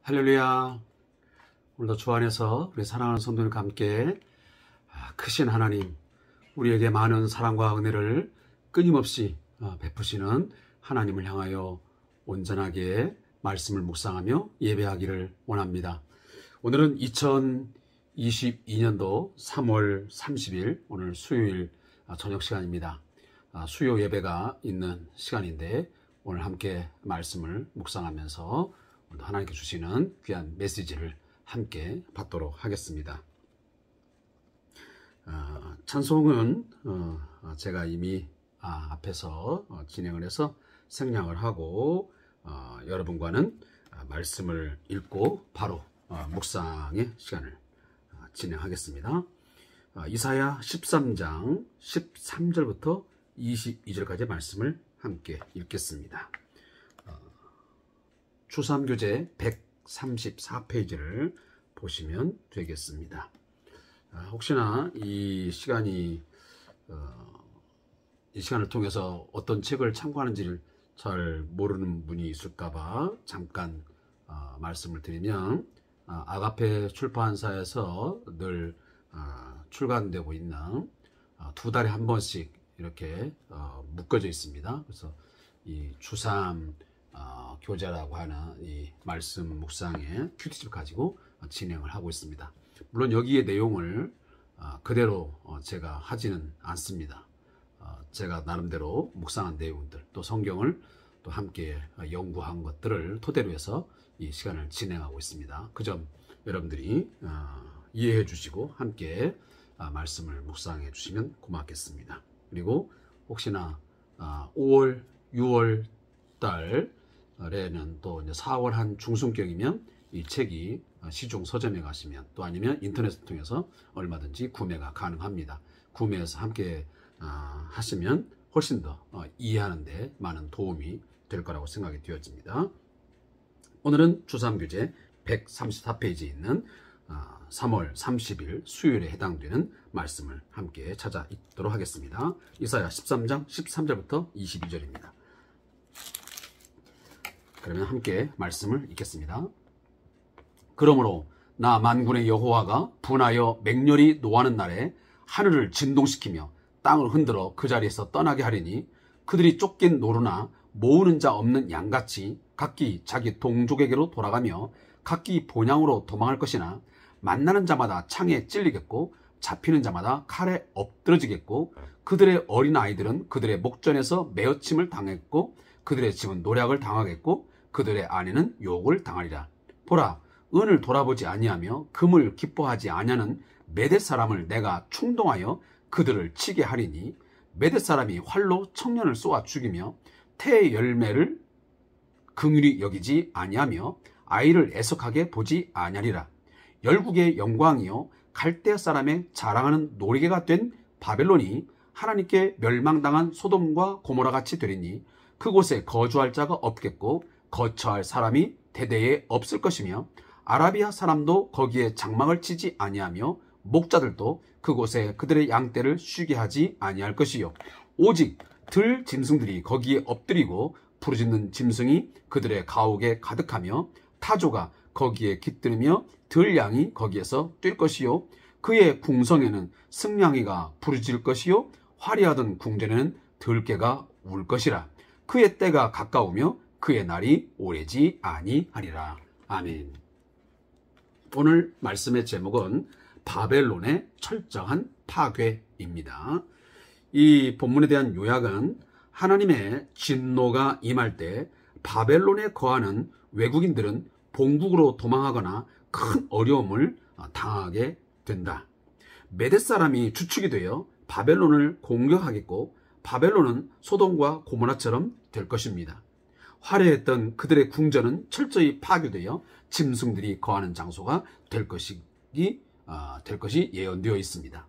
할렐루야. 오늘도 주 안에서 우리 사랑하는 성도님과 함께 크신 하나님, 우리에게 많은 사랑과 은혜를 끊임없이 베푸시는 하나님을 향하여 온전하게 말씀을 묵상하며 예배하기를 원합니다. 오늘은 2022년도 3월 30일 오늘 수요일 저녁 시간입니다. 수요 예배가 있는 시간인데 오늘 함께 말씀을 묵상하면서 하나님께 주시는 귀한 메시지를 함께 받도록 하겠습니다. 찬송은 제가 이미 앞에서 진행을 해서 생략을 하고 여러분과는 말씀을 읽고 바로 묵상의 시간을 진행하겠습니다. 이사야 13장 13절부터 22절까지 말씀을 함께 읽겠습니다. 추수함교재 134페이지를 보시면 되겠습니다. 혹시나 이 시간을 통해서 어떤 책을 참고하는지를 잘 모르는 분이 있을까봐 잠깐 말씀을 드리면, 아가페 출판사에서 늘 출간되고 있는 2달에 한 번씩 이렇게 묶어져 있습니다. 그래서 이 추수함 교재라고 하는 이 말씀 묵상의 큐티집을 가지고 진행을 하고 있습니다. 물론 여기에 내용을 그대로 제가 하지는 않습니다. 제가 나름대로 묵상한 내용들, 또 성경을 또 함께 연구한 것들을 토대로 해서 이 시간을 진행하고 있습니다. 그 점 여러분들이 이해해 주시고 함께 말씀을 묵상해 주시면 고맙겠습니다. 그리고 혹시나 5월, 6월 달에는 또 이제 4월 한 중순경이면 이 책이 시중 서점에 가시면, 또 아니면 인터넷을 통해서 얼마든지 구매가 가능합니다. 구매해서 함께 하시면 훨씬 더 이해하는 데 많은 도움이 될 거라고 생각이 되어집니다. 오늘은 추수함교재 134페이지에 있는 3월 30일 수요일에 해당되는 말씀을 함께 찾아 읽도록 하겠습니다. 이사야 13장 13절부터 22절입니다. 그러면 함께 말씀을 읽겠습니다. 그러므로 나 만군의 여호와가 분하여 맹렬히 노하는 날에 하늘을 진동시키며 땅을 흔들어 그 자리에서 떠나게 하리니, 그들이 쫓긴 노루나 모으는 자 없는 양같이 각기 자기 동족에게로 돌아가며 각기 본향으로 도망할 것이나, 만나는 자마다 창에 찔리겠고 잡히는 자마다 칼에 엎드러지겠고, 그들의 어린 아이들은 그들의 목전에서 메어침을 당했고 그들의 집은 노략을 당하겠고 그들의 아내는 욕을 당하리라. 보라, 은을 돌아보지 아니하며 금을 기뻐하지 아니하는 메댓 사람을 내가 충동하여 그들을 치게 하리니, 메댓 사람이 활로 청년을 쏘아 죽이며 태의 열매를 긍휼히 여기지 아니하며 아이를 애석하게 보지 아니하리라. 열국의 영광이요 갈대아 사람의 자랑하는 노리개가 된 바벨론이 하나님께 멸망당한 소돔과 고모라 같이 되리니, 그곳에 거주할 자가 없겠고 거처할 사람이 대대에 없을 것이며, 아라비아 사람도 거기에 장막을 치지 아니하며 목자들도 그곳에 그들의 양떼를 쉬게 하지 아니할 것이요, 오직 들 짐승들이 거기에 엎드리고 부르짖는 짐승이 그들의 가옥에 가득하며 타조가 거기에 깃들으며 들양이 거기에서 뛸 것이요, 그의 궁성에는 승냥이가 부르짖을 것이요, 화려하던 궁전에는 들깨가 울 것이라. 그의 때가 가까우며 그의 날이 오래지 아니하리라. 아멘. 오늘 말씀의 제목은 바벨론의 철저한 파괴입니다. 이 본문에 대한 요약은, 하나님의 진노가 임할 때 바벨론에 거하는 외국인들은 본국으로 도망하거나 큰 어려움을 당하게 된다. 메댓 사람이 주축이 되어 바벨론을 공격하겠고, 바벨론은 소돔과 고모라처럼 될 것입니다. 화려했던 그들의 궁전은 철저히 파괴되어 짐승들이 거하는 장소가 될 것이 예언되어 있습니다.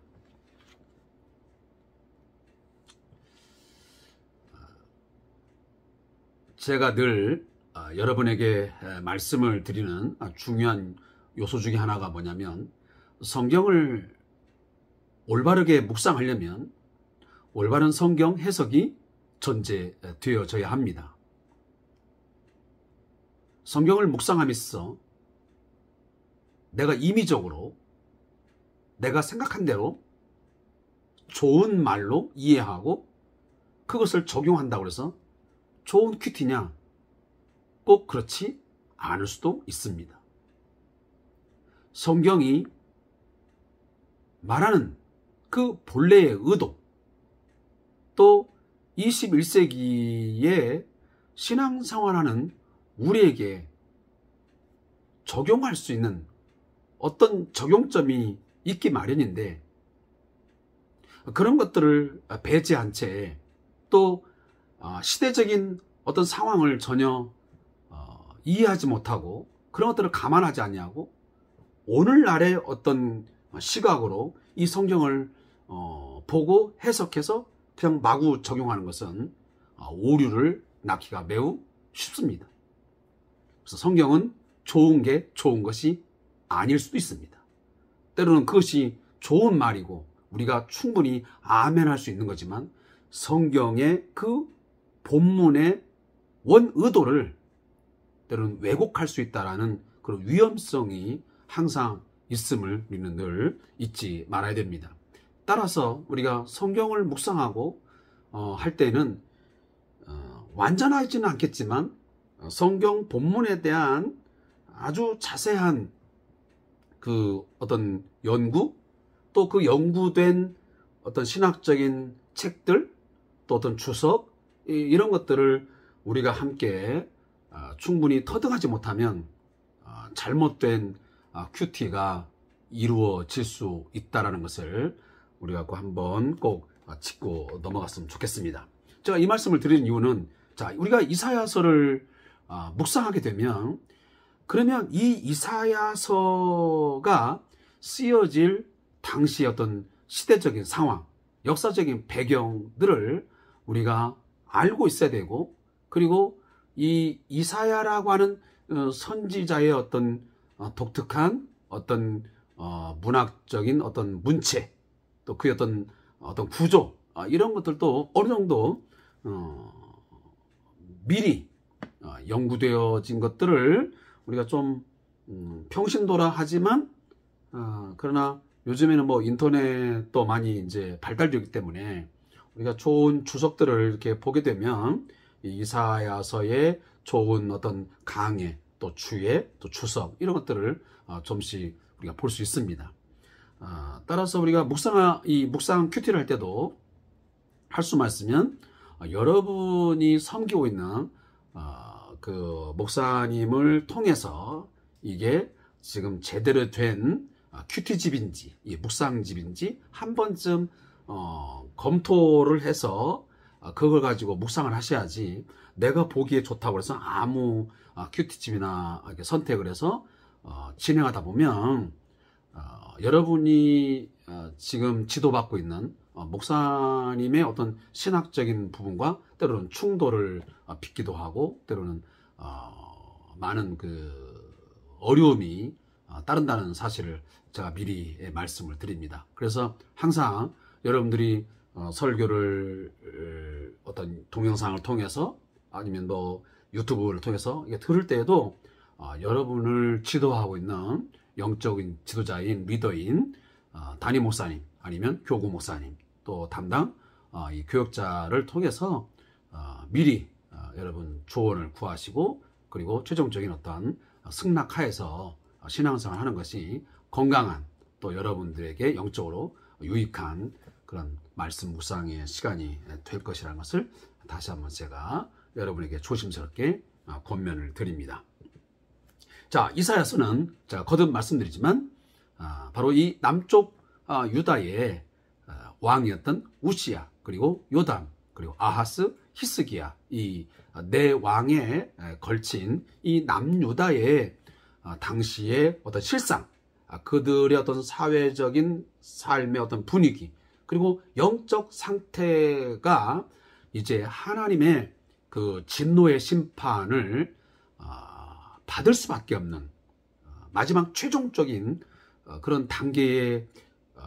제가 늘 여러분에게 말씀을 드리는 중요한 요소 중에 하나가 뭐냐면, 성경을 올바르게 묵상하려면 올바른 성경 해석이 전제되어져야 합니다. 성경을 묵상하면서 내가 임의적으로 내가 생각한 대로 좋은 말로 이해하고 그것을 적용한다고 해서 좋은 큐티냐? 꼭 그렇지 않을 수도 있습니다. 성경이 말하는 그 본래의 의도, 또 21세기에 신앙생활하는 우리에게 적용할 수 있는 어떤 적용점이 있기 마련인데, 그런 것들을 배제한 채 또 시대적인 어떤 상황을 전혀 이해하지 못하고 그런 것들을 감안하지 않냐고 오늘날의 어떤 시각으로 이 성경을 보고 해석해서 그냥 마구 적용하는 것은 오류를 낳기가 매우 쉽습니다. 그래서 성경은 좋은 게 좋은 것이 아닐 수도 있습니다. 때로는 그것이 좋은 말이고 우리가 충분히 아멘할 수 있는 거지만 성경의 그 본문의 원 의도를 때로는 왜곡할 수 있다는 그런 위험성이 항상 있음을 우리는 늘 잊지 말아야 됩니다. 따라서 우리가 성경을 묵상하고 할 때는 완전하지는 않겠지만 성경 본문에 대한 아주 자세한 그 어떤 연구, 또 그 연구된 어떤 신학적인 책들, 또 어떤 주석, 이런 것들을 우리가 함께 충분히 터득하지 못하면 잘못된 큐티가 이루어질 수 있다는 것을 우리가 한번 꼭 짚고 넘어갔으면 좋겠습니다. 제가 이 말씀을 드리는 이유는, 자, 우리가 이사야서를 묵상하게 되면, 그러면 이 이사야서가 쓰여질 당시의 어떤 시대적인 상황, 역사적인 배경들을 우리가 알고 있어야 되고, 그리고 이 이사야라고 하는 선지자의 어떤 독특한 어떤 문학적인 어떤 문체, 또 그의 어떤 구조, 이런 것들도 어느 정도 미리 연구되어진 것들을 우리가 좀 평신도라 하지만 그러나 요즘에는 뭐 인터넷도 많이 이제 발달되기 때문에 우리가 좋은 주석들을 이렇게 보게 되면 이사야서의 좋은 어떤 강해, 또 주예, 또 주석, 이런 것들을 좀씩 우리가 볼 수 있습니다. 따라서 우리가 묵상 큐티를 할 때도 할 수만 있으면 여러분이 섬기고 있는 그 목사님을 통해서 이게 지금 제대로 된 큐티집인지 묵상집인지 한 번쯤 검토를 해서 그걸 가지고 묵상을 하셔야지, 내가 보기에 좋다고 해서 아무 큐티집이나 이렇게 선택을 해서 진행하다 보면 여러분이 지금 지도받고 있는 목사님의 어떤 신학적인 부분과 때로는 충돌을 빚기도 하고, 때로는 많은 그 어려움이 따른다는 사실을 제가 미리 말씀을 드립니다. 그래서 항상 여러분들이 설교를 어떤 동영상을 통해서 아니면 뭐 유튜브를 통해서 들을 때에도 여러분을 지도하고 있는 영적인 지도자인 리더인 담임 목사님, 아니면 교구 목사님, 또 담당 이 교역자를 통해서 미리 여러분 조언을 구하시고, 그리고 최종적인 어떤 승낙하에서 신앙생활 하는 것이 건강한, 또 여러분들에게 영적으로 유익한 그런 말씀 묵상의 시간이 될 것이라는 것을 다시 한번 제가 여러분에게 조심스럽게 권면을 드립니다. 자, 이사야서는 제가 거듭 말씀드리지만 바로 이 남쪽 유다의 왕이었던 우시야, 그리고 요담, 그리고 아하스, 히스기야, 이 네 왕에 걸친 이 남유다의 당시의 어떤 실상, 그들의 어떤 사회적인 삶의 어떤 분위기, 그리고 영적 상태가 이제 하나님의 그 진노의 심판을 받을 수밖에 없는 마지막 최종적인 그런 단계에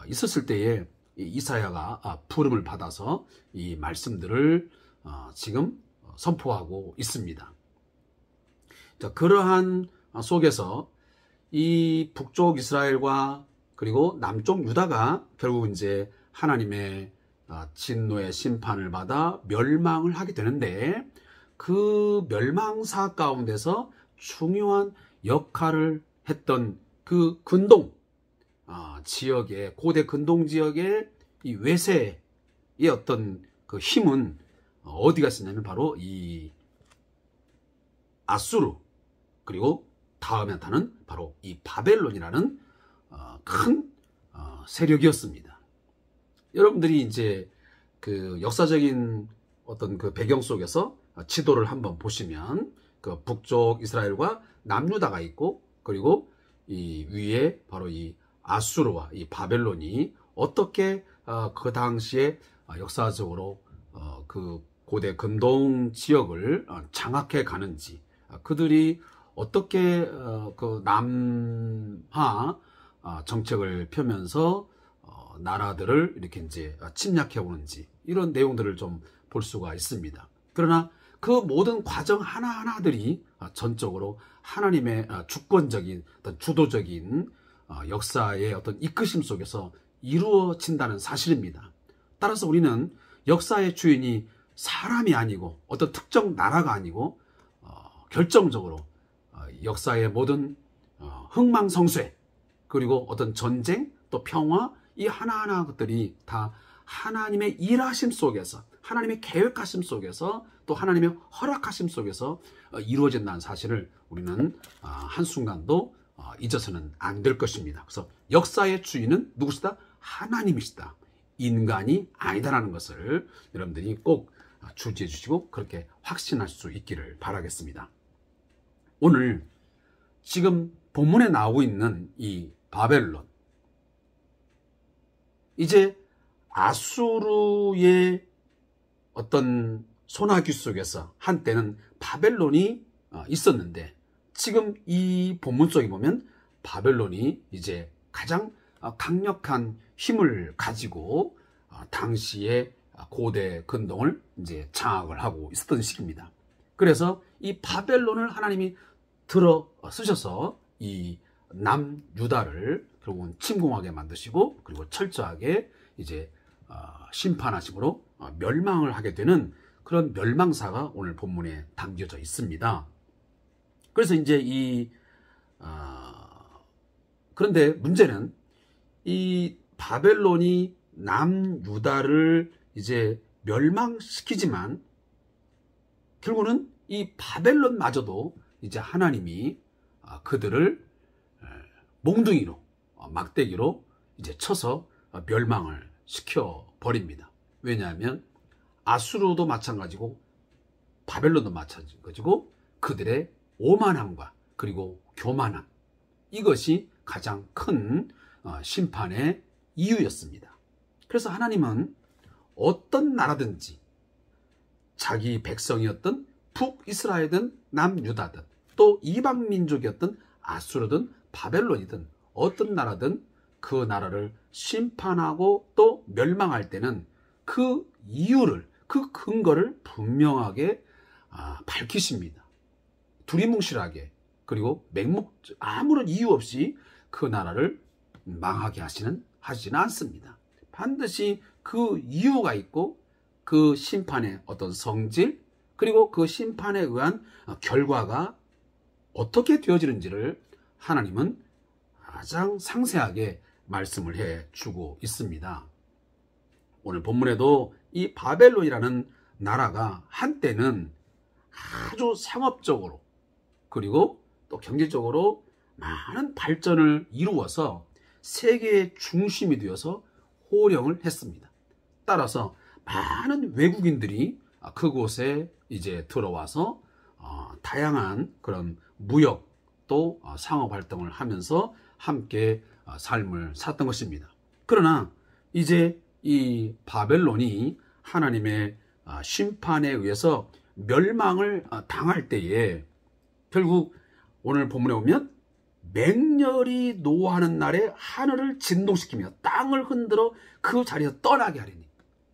있었을 때에 이사야가 부름을 받아서 이 말씀들을 지금 선포하고 있습니다. 자, 그러한 속에서 이 북쪽 이스라엘과 그리고 남쪽 유다가 결국 이제 하나님의 진노의 심판을 받아 멸망을 하게 되는데, 그 멸망사 가운데서 중요한 역할을 했던 그 근동 지역의, 고대 근동 지역의 이 외세의 어떤 그 힘은 어디가 있었냐면 바로 이 아수르, 그리고 다음에 나타나는 바로 이 바벨론이라는 큰 세력이었습니다. 여러분들이 이제 그 역사적인 어떤 그 배경 속에서 지도를 한번 보시면 그 북쪽 이스라엘과 남유다가 있고, 그리고 이 위에 바로 이 아수르와 이 바벨론이 어떻게 그 당시에 역사적으로 그 고대 근동 지역을 장악해 가는지, 그들이 어떻게 그 남하 정책을 펴면서 나라들을 이렇게 이제 침략해 오는지, 이런 내용들을 좀 볼 수가 있습니다. 그러나 그 모든 과정 하나하나들이 전적으로 하나님의 주권적인 어떤 주도적인 역사의 어떤 이끄심 속에서 이루어진다는 사실입니다. 따라서 우리는 역사의 주인이 사람이 아니고 어떤 특정 나라가 아니고 결정적으로 역사의 모든 흥망성쇠, 그리고 어떤 전쟁, 또 평화, 이 하나하나 것들이 다 하나님의 일하심 속에서, 하나님의 계획하심 속에서, 또 하나님의 허락하심 속에서 이루어진다는 사실을 우리는 한순간도 잊어서는 안 될 것입니다. 그래서 역사의 주인은 누구시다? 하나님이시다. 인간이 아니다라는 것을 여러분들이 꼭 주지해 주시고 그렇게 확신할 수 있기를 바라겠습니다. 오늘 지금 본문에 나오고 있는 이 바벨론, 이제 아수르의 어떤 소나기 속에서 한때는 바벨론이 있었는데, 지금 이 본문 속에 보면 바벨론이 이제 가장 강력한 힘을 가지고 당시의 고대 근동을 이제 장악을 하고 있었던 시기입니다. 그래서 이 바벨론을 하나님이 들어 쓰셔서 이 남유다를 결국은 침공하게 만드시고, 그리고 철저하게 이제 심판하심으로 멸망을 하게 되는 그런 멸망사가 오늘 본문에 담겨져 있습니다. 그래서 이제 그런데 문제는 이 바벨론이 남유다를 이제 멸망시키지만, 결국은 이 바벨론마저도 이제 하나님이 그들을 몽둥이로, 막대기로 이제 쳐서 멸망을 시켜버립니다. 왜냐하면 아수르도 마찬가지고 바벨론도 마찬가지고 그들의 오만함과 그리고 교만함, 이것이 가장 큰 심판의 이유였습니다. 그래서 하나님은 어떤 나라든지, 자기 백성이었던 북이스라엘이든 남유다든 또 이방민족이었던 아수르든 바벨론이든 어떤 나라든 그 나라를 심판하고 또 멸망할 때는 그 이유를, 그 근거를 분명하게 밝히십니다. 두리뭉실하게, 그리고 아무런 이유 없이 그 나라를 망하게 하지는 않습니다. 반드시 그 이유가 있고, 그 심판의 어떤 성질, 그리고 그 심판에 의한 결과가 어떻게 되어지는지를 하나님은 가장 상세하게 말씀을 해주고 있습니다. 오늘 본문에도 이 바벨론이라는 나라가 한때는 아주 상업적으로, 그리고 또 경제적으로 많은 발전을 이루어서 세계의 중심이 되어서 호령을 했습니다. 따라서 많은 외국인들이 그곳에 이제 들어와서 다양한 그런 무역 또 상업 활동을 하면서 함께 삶을 살았던 것입니다. 그러나 이제 이 바벨론이 하나님의 심판에 의해서 멸망을 당할 때에 결국 오늘 본문에 보면 맹렬히 노하는 날에 하늘을 진동시키며 땅을 흔들어 그 자리에서 떠나게 하리니.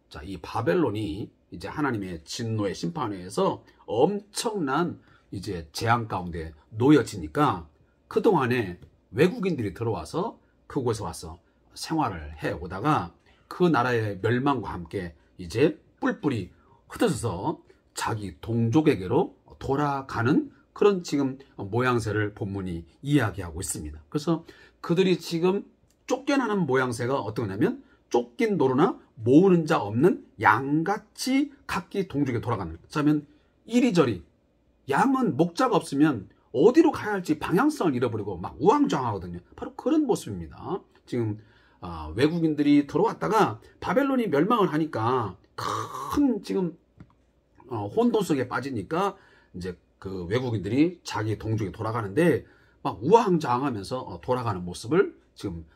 자, 이 바벨론이 이제 하나님의 진노의 심판에 의해서 엄청난 이제 재앙 가운데 놓여지니까 그동안에 외국인들이 들어와서 그곳에 와서 생활을 해 오다가 그 나라의 멸망과 함께 이제 뿔뿔이 흩어져서 자기 동족에게로 돌아가는 그런 지금 모양새를 본문이 이야기하고 있습니다. 그래서 그들이 지금 쫓겨나는 모양새가 어떤 거냐면 쫓긴 노루나 모으는 자 없는 양같이 각기 동족에 돌아가는. 자면 이리저리 양은 목자가 없으면 어디로 가야 할지 방향성을 잃어버리고 막 우왕좌왕하거든요. 바로 그런 모습입니다. 지금 외국인들이 들어왔다가 바벨론이 멸망을 하니까 큰 지금 혼돈 속에 빠지니까 이제 그 외국인들이 자기 동족에 돌아가는데 막 우왕좌왕하면서 돌아가는 모습을 지금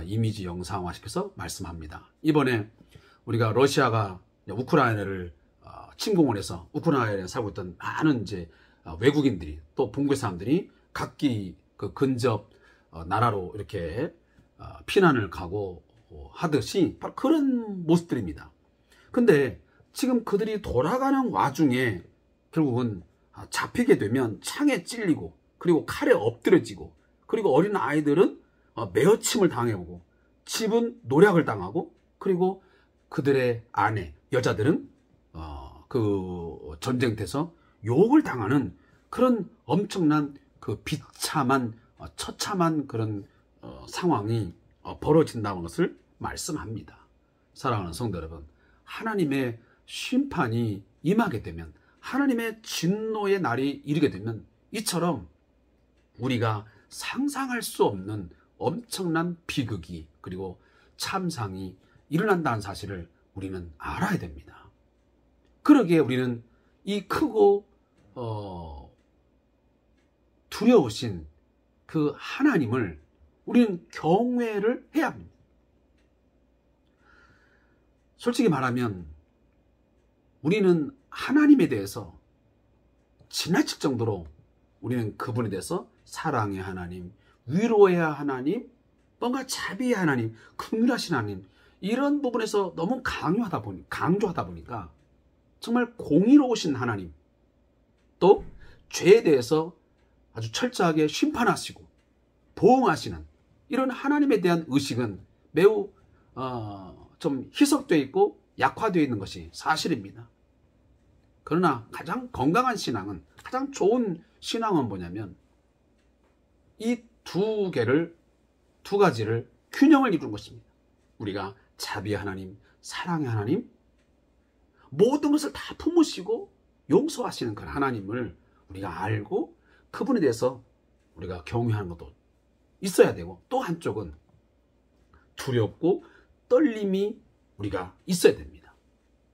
이미지 영상화시켜서 말씀합니다. 이번에 우리가 러시아가 우크라이나를 침공을 해서 우크라이나에 살고 있던 많은 이제 외국인들이 또 본국의 사람들이 각기 그 근접 나라로 이렇게 피난을 가고 하듯이 바로 그런 모습들입니다. 근데 지금 그들이 돌아가는 와중에 결국은 잡히게 되면 창에 찔리고 그리고 칼에 엎드려지고 그리고 어린 아이들은 매어침을 당해오고 집은 노략을 당하고 그리고 그들의 아내 여자들은 그 전쟁터에서 욕을 당하는 그런 엄청난 그 비참한 처참한 그런 상황이 벌어진다는 것을 말씀합니다. 사랑하는 성도 여러분, 하나님의 심판이 임하게 되면 하나님의 진노의 날이 이르게 되면 이처럼 우리가 상상할 수 없는 엄청난 비극이 그리고 참상이 일어난다는 사실을 우리는 알아야 됩니다. 그러기에 우리는 이 크고 두려우신 그 하나님을 우리는 경외를 해야 합니다. 솔직히 말하면 우리는 하나님에 대해서 지나칠 정도로 우리는 그분에 대해서 사랑의 하나님, 위로의 하나님, 뭔가 자비의 하나님, 긍휼하신 하나님 이런 부분에서 너무 강조하다 보니까 정말 공의로우신 하나님 또 죄에 대해서 아주 철저하게 심판하시고 보응하시는 이런 하나님에 대한 의식은 매우 좀 희석되어 있고 약화되어 있는 것이 사실입니다. 그러나 가장 건강한 신앙은 가장 좋은 신앙은 뭐냐면 이 두 가지를 균형을 이루는 것입니다. 우리가 자비의 하나님, 사랑의 하나님 모든 것을 다 품으시고 용서하시는 그 하나님을 우리가 알고 그분에 대해서 우리가 경외하는 것도 있어야 되고 또 한쪽은 두렵고 떨림이 우리가 있어야 됩니다.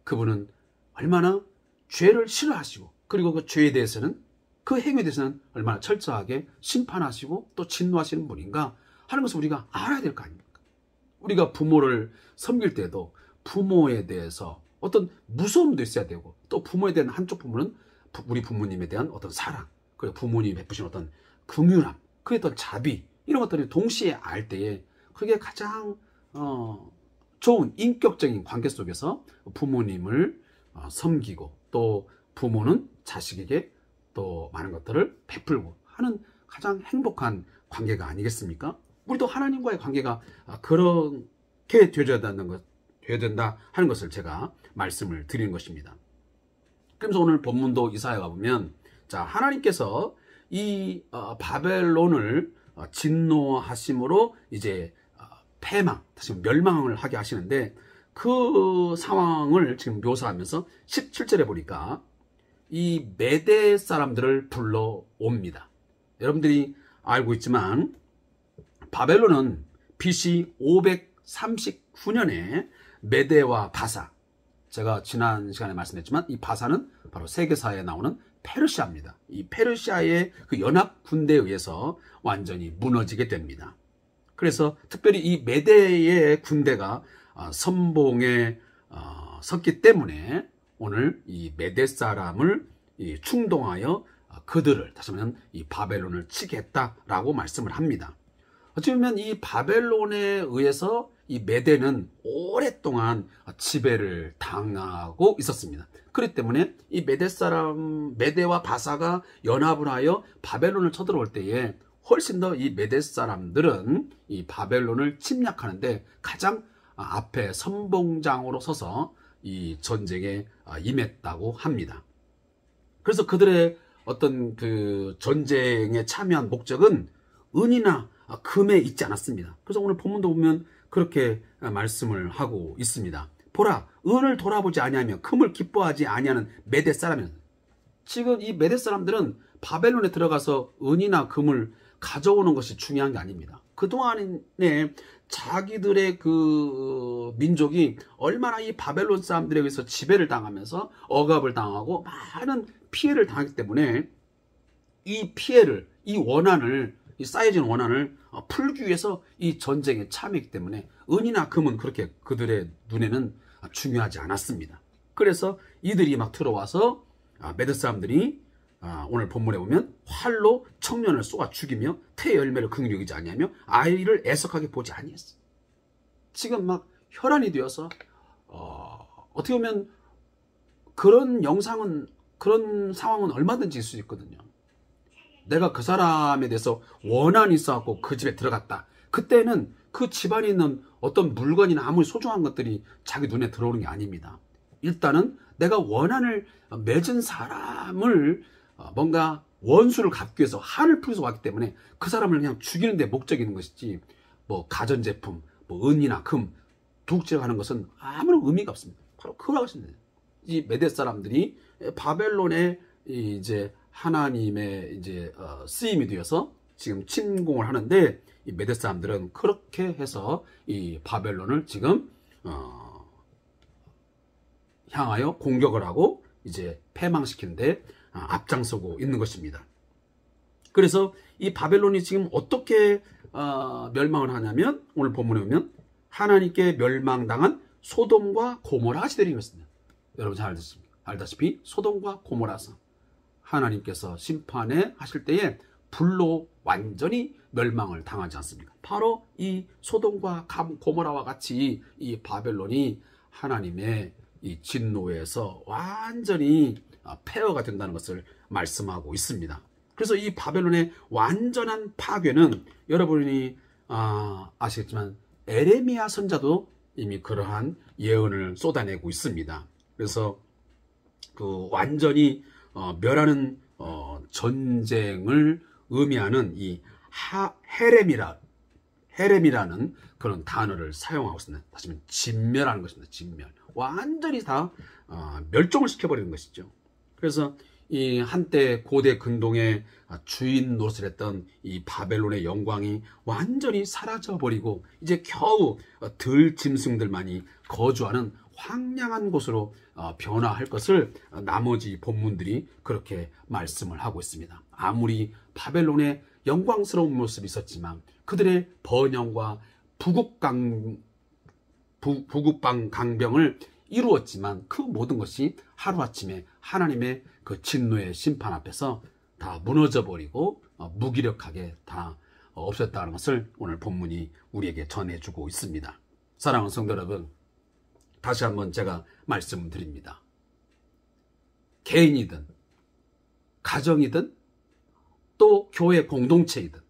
그분은 얼마나 죄를 싫어하시고 그리고 그 죄에 대해서는 그 행위에 대해서는 얼마나 철저하게 심판하시고 또 진노하시는 분인가 하는 것을 우리가 알아야 될 거 아닙니까? 우리가 부모를 섬길 때도 부모에 대해서 어떤 무서움도 있어야 되고 또 부모에 대한 한쪽 부모는 우리 부모님에 대한 어떤 사랑 그리고 부모님이 베푸신 어떤 긍휼함 그의 어떤 자비 이런 것들을 동시에 알 때에 그게 가장 좋은 인격적인 관계 속에서 부모님을 섬기고 또 부모는 자식에게 또 많은 것들을 베풀고 하는 가장 행복한 관계가 아니겠습니까? 우리도 하나님과의 관계가 그렇게 되어야 된다 하는 것을 제가 말씀을 드리는 것입니다. 그래서 오늘 본문도 이사야가 보면 자 하나님께서 이 바벨론을 진노하심으로 이제 패망, 다시 멸망을 하게 하시는데 그 상황을 지금 묘사하면서 17절에 보니까 이 메대 사람들을 불러옵니다. 여러분들이 알고 있지만 바벨론은 BC 539년에 메대와 바사 제가 지난 시간에 말씀했지만 이 바사는 바로 세계사에 나오는 페르시아입니다. 이 페르시아의 그 연합 군대에 의해서 완전히 무너지게 됩니다. 그래서 특별히 이 메대의 군대가 선봉에 섰기 때문에 오늘 이 메대 사람을 충동하여 그들을 다시 말하면 이 바벨론을 치게 했다라고 말씀을 합니다. 어찌 보면 이 바벨론에 의해서 이 메대는 오랫동안 지배를 당하고 있었습니다. 그렇기 때문에 이 메대 사람, 메대와 바사가 연합을 하여 바벨론을 쳐들어올 때에 훨씬 더 이 메대 사람들은 이 바벨론을 침략하는데 가장 앞에 선봉장으로 서서 이 전쟁에 임했다고 합니다. 그래서 그들의 어떤 그 전쟁에 참여한 목적은 은이나 금에 있지 않았습니다. 그래서 오늘 본문도 보면 그렇게 말씀을 하고 있습니다. 보라, 은을 돌아보지 아니하며 금을 기뻐하지 아니하는 메대 사람이었습니다. 지금 이 메대 사람들은 바벨론에 들어가서 은이나 금을 가져오는 것이 중요한 게 아닙니다. 그동안에 자기들의 그 민족이 얼마나 이 바벨론 사람들에 의해서 지배를 당하면서 억압을 당하고 많은 피해를 당하기 때문에 이 피해를, 이 원한을, 이 쌓여진 원한을 풀기 위해서 이 전쟁에 참여했기 때문에 은이나 금은 그렇게 그들의 눈에는 중요하지 않았습니다. 그래서 이들이 막 들어와서 메대 사람들이 오늘 본문에 보면 활로 청년을 쏘아 죽이며 태의 열매를 긍휼히 여기지 아니하며 아이를 애석하게 보지 아니했어. 지금 막 혈안이 되어서 어떻게 보면 그런 영상은, 그런 상황은 얼마든지 있을 수 있거든요. 내가 그 사람에 대해서 원한이 있어갖고 그 집에 들어갔다. 그때는 그 집안에 있는 어떤 물건이나 아무리 소중한 것들이 자기 눈에 들어오는 게 아닙니다. 일단은 내가 원한을 맺은 사람을 뭔가 원수를 갚기 위해서 한을 풀어서 왔기 때문에 그 사람을 그냥 죽이는 데 목적이 있는 것이지, 뭐 가전제품, 뭐 은이나 금, 도둑질하는 것은 아무런 의미가 없습니다. 바로 그거라고 하시면 돼요. 이 메대 사람들이 바벨론에 이제 하나님의 이제 쓰임이 되어서 지금 침공을 하는데, 이 메대 사람들은 그렇게 해서 이 바벨론을 지금 향하여 공격을 하고 이제 패망시키는데 앞장서고 있는 것입니다. 그래서 이 바벨론이 지금 어떻게 멸망을 하냐면, 오늘 본문에 보면 하나님께 멸망당한 소돔과 고모라 시대인 것입니다. 여러분 잘 알다시피 소돔과 고모라서 하나님께서 심판에 하실 때에 불로 완전히 멸망을 당하지 않습니까? 바로 이 소돔과 고모라와 같이 이 바벨론이 하나님의 이 진노에서 완전히 폐허가 된다는 것을 말씀하고 있습니다. 그래서 이 바벨론의 완전한 파괴는 여러분이 아시겠지만 에레미야 선자도 이미 그러한 예언을 쏟아내고 있습니다. 그래서 그 완전히 멸하는 전쟁을 의미하는 이 헤렘이라는 그런 단어를 사용하고 있습니다. 다시 말하면 진멸하는 것입니다. 진멸. 완전히 다 멸종을 시켜버리는 것이죠. 그래서 이 한때 고대 근동의 주인 노릇을 했던 이 바벨론의 영광이 완전히 사라져버리고 이제 겨우 들짐승들만이 거주하는 황량한 곳으로 변화할 것을 나머지 본문들이 그렇게 말씀을 하고 있습니다. 아무리 바벨론의 영광스러운 모습이 있었지만 그들의 번영과 부국방 강병을 이루었지만 그 모든 것이 하루아침에 하나님의 그 진노의 심판 앞에서 다 무너져버리고 무기력하게 다 없었다는 것을 오늘 본문이 우리에게 전해주고 있습니다. 사랑하는 성도 여러분, 다시 한번 제가 말씀드립니다. 개인이든 가정이든 또 교회 공동체이든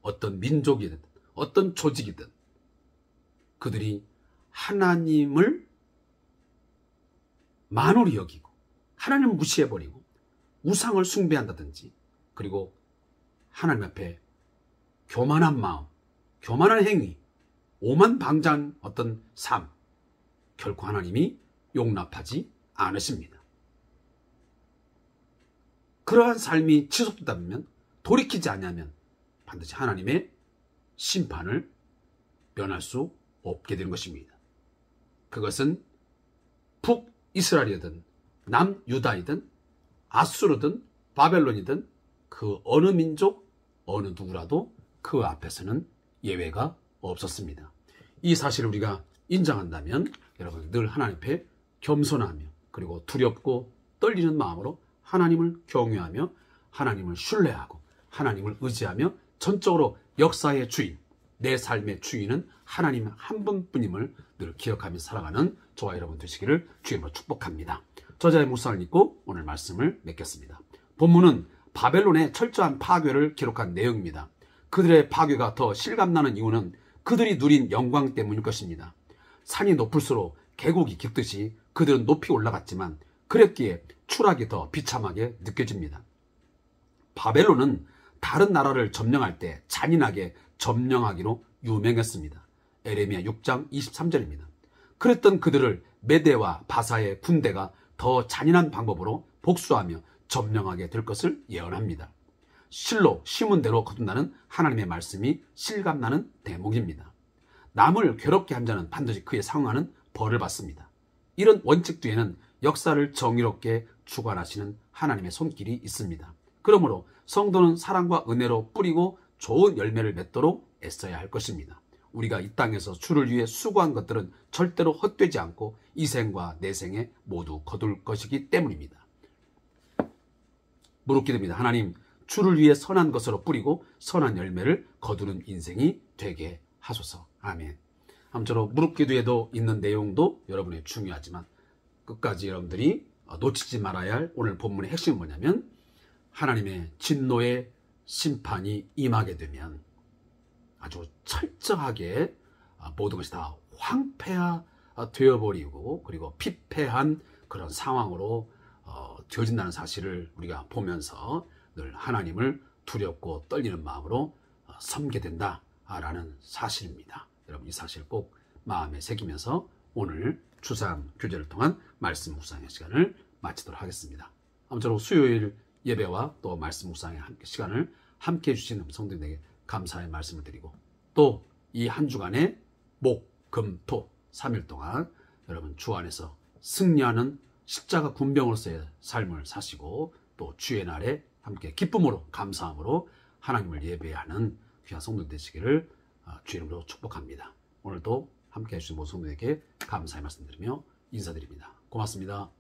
어떤 민족이든 어떤 조직이든 그들이 하나님을 만홀히 여기고 하나님을 무시해버리고 우상을 숭배한다든지, 그리고 하나님 앞에 교만한 마음, 교만한 행위, 오만방자한 어떤 삶, 결코 하나님이 용납하지 않으십니다. 그러한 삶이 지속되다 보면, 돌이키지 않으면 반드시 하나님의 심판을 면할 수 없게 되는 것입니다. 그것은 북이스라엘이든 남유다이든 아수르든 바벨론이든 그 어느 민족, 어느 누구라도 그 앞에서는 예외가 없었습니다. 이 사실을 우리가 인정한다면 여러분 늘 하나님 앞에 겸손하며 그리고 두렵고 떨리는 마음으로 하나님을 경외하며 하나님을 신뢰하고 하나님을 의지하며 전적으로 역사의 주인, 내 삶의 주인은 하나님 한 분뿐임을 늘 기억하며 살아가는 저와 여러분 되시기를 주님으로 축복합니다. 저자의 묵상을 믿고 오늘 말씀을 맺겠습니다. 본문은 바벨론의 철저한 파괴를 기록한 내용입니다. 그들의 파괴가 더 실감나는 이유는 그들이 누린 영광 때문일 것입니다. 산이 높을수록 계곡이 깊듯이 그들은 높이 올라갔지만 그랬기에 추락이 더 비참하게 느껴집니다. 바벨론은 다른 나라를 점령할 때 잔인하게 점령하기로 유명했습니다. 에레미야 6장 23절입니다. 그랬던 그들을 메대와 바사의 군대가 더 잔인한 방법으로 복수하며 점령하게 될 것을 예언합니다. 실로 심은 대로 거둔다는 하나님의 말씀이 실감나는 대목입니다. 남을 괴롭게 한 자는 반드시 그에 상응하는 벌을 받습니다. 이런 원칙 뒤에는 역사를 정의롭게 주관하시는 하나님의 손길이 있습니다. 그러므로 성도는 사랑과 은혜로 뿌리고 좋은 열매를 맺도록 애써야 할 것입니다. 우리가 이 땅에서 주를 위해 수고한 것들은 절대로 헛되지 않고 이 생과 내생에 모두 거둘 것이기 때문입니다. 묻기도입니다. 하나님, 주를 위해 선한 것으로 뿌리고 선한 열매를 거두는 인생이 되게 하소서. 아멘. 아무쪼록 무릎기도에도 있는 내용도 여러분의 중요하지만 끝까지 여러분들이 놓치지 말아야 할 오늘 본문의 핵심은 뭐냐면 하나님의 진노의 심판이 임하게 되면 아주 철저하게 모든 것이 다 황폐화되어버리고 그리고 피폐한 그런 상황으로 되어진다는 사실을 우리가 보면서 늘 하나님을 두렵고 떨리는 마음으로 섬게 된다라는 사실입니다. 여러분 이 사실 꼭 마음에 새기면서 오늘 주삼 교제를 통한 말씀 묵상의 시간을 마치도록 하겠습니다. 아무쪼록 수요일 예배와 또 말씀 묵상의 시간을 함께 해주신 성도님에게 감사의 말씀을 드리고 또 이 한 주간의 목, 금, 토 3일 동안 여러분 주 안에서 승리하는 십자가 군병으로서의 삶을 사시고 또 주의 날에 함께 기쁨으로 감사함으로 하나님을 예배하는 귀한 성도들 되시기를 주의 이름으로 축복합니다. 오늘도 함께 해주신 모든 성도에게 감사의 말씀드리며 인사드립니다. 고맙습니다.